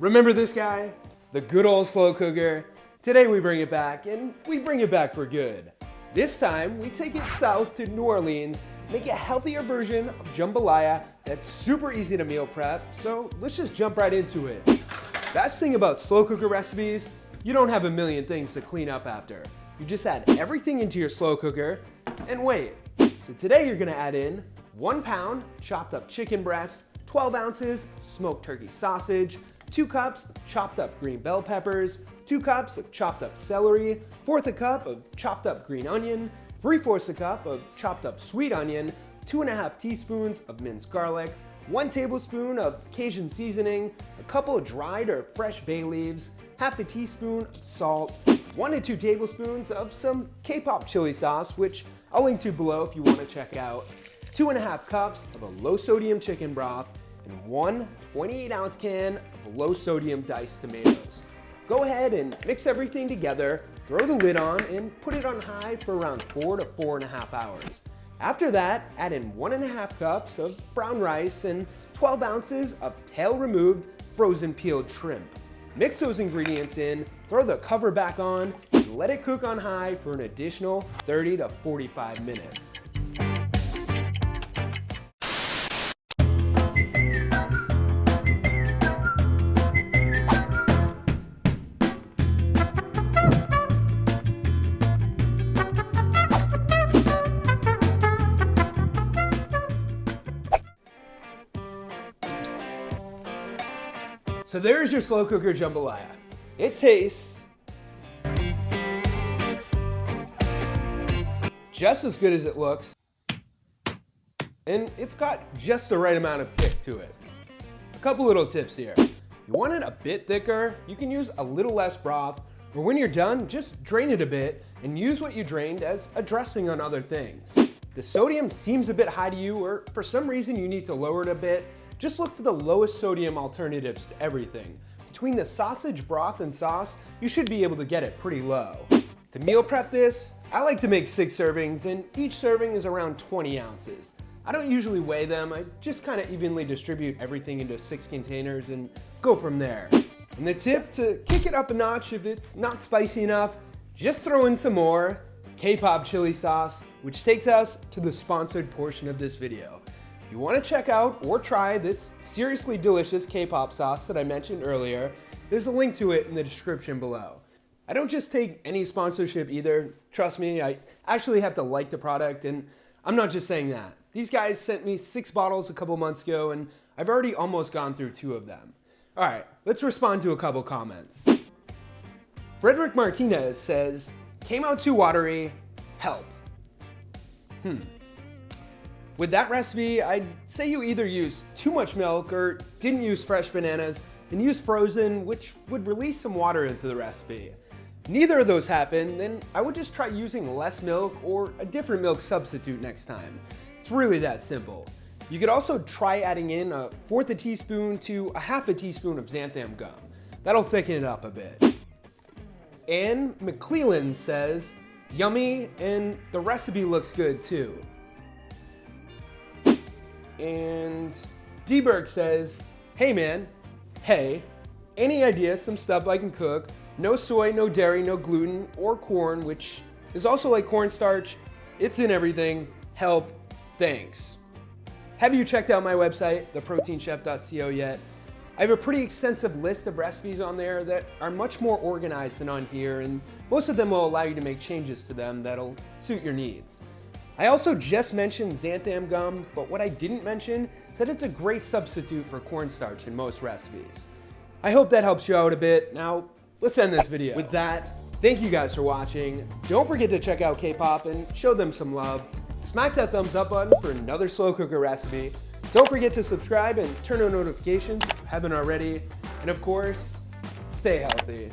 Remember this guy? The good old slow cooker? Today we bring it back, and we bring it back for good. This time, we take it south to New Orleans, make a healthier version of jambalaya that's super easy to meal prep, so let's just jump right into it. Best thing about slow cooker recipes, you don't have a million things to clean up after. You just add everything into your slow cooker, and wait. So today you're gonna add in 1 pound chopped up chicken breast, 12 ounces smoked turkey sausage, 2 cups of chopped up green bell peppers, 2 cups of chopped up celery, 1/4 cup of chopped up green onion, 3/4 cup of chopped up sweet onion, 2½ teaspoons of minced garlic, 1 tablespoon of Cajun seasoning, a couple of dried or fresh bay leaves, ½ a teaspoon of salt, 1 to 2 tablespoons of some K-pop chili sauce, which I'll link to below if you want to check out, 2½ cups of a low sodium chicken broth, and 1 28-ounce can of low sodium diced tomatoes. Go ahead and mix everything together, throw the lid on, and put it on high for around 4 to 4½ hours. After that, add in 1½ cups of brown rice and 12 ounces of tail removed frozen peeled shrimp. Mix those ingredients in, throw the cover back on, and let it cook on high for an additional 30 to 45 minutes. So there's your slow cooker jambalaya. It tastes just as good as it looks, and it's got just the right amount of kick to it. A couple little tips here. You want it a bit thicker, you can use a little less broth, or when you're done, just drain it a bit and use what you drained as a dressing on other things. The sodium seems a bit high to you, or for some reason you need to lower it a bit, just look for the lowest sodium alternatives to everything. Between the sausage, broth, and sauce, you should be able to get it pretty low. To meal prep this, I like to make 6 servings, and each serving is around 20 ounces. I don't usually weigh them, I just kind of evenly distribute everything into 6 containers and go from there. And the tip to kick it up a notch if it's not spicy enough, just throw in some more K-pop chili sauce, which takes us to the sponsored portion of this video. If you want to check out or try this seriously delicious K-pop sauce that I mentioned earlier, there's a link to it in the description below. I don't just take any sponsorship either. Trust me, I actually have to like the product, and I'm not just saying that. These guys sent me 6 bottles a couple months ago, and I've already almost gone through 2 of them. All right, let's respond to a couple comments. Frederick Martinez says, came out too watery, help. With that recipe, I'd say you either used too much milk or didn't use fresh bananas and used frozen, which would release some water into the recipe. Neither of those happened, then I would just try using less milk or a different milk substitute next time. It's really that simple. You could also try adding in 1/4 a teaspoon to 1/2 a teaspoon of xanthan gum. That'll thicken it up a bit. Ann McClellan says, yummy, and the recipe looks good too. And D-Berg says, hey man, hey, any idea some stuff I can cook? No soy, no dairy, no gluten, or corn, which is also like cornstarch. It's in everything. Help, thanks. Have you checked out my website, theproteinchef.co yet? I have a pretty extensive list of recipes on there that are much more organized than on here, and most of them will allow you to make changes to them that'll suit your needs. I also just mentioned xanthan gum, but what I didn't mention is that it's a great substitute for cornstarch in most recipes. I hope that helps you out a bit. Now, let's end this video. With that, thank you guys for watching. Don't forget to check out K-pop and show them some love. Smack that thumbs up button for another slow cooker recipe. Don't forget to subscribe and turn on notifications if you haven't already. And of course, stay healthy.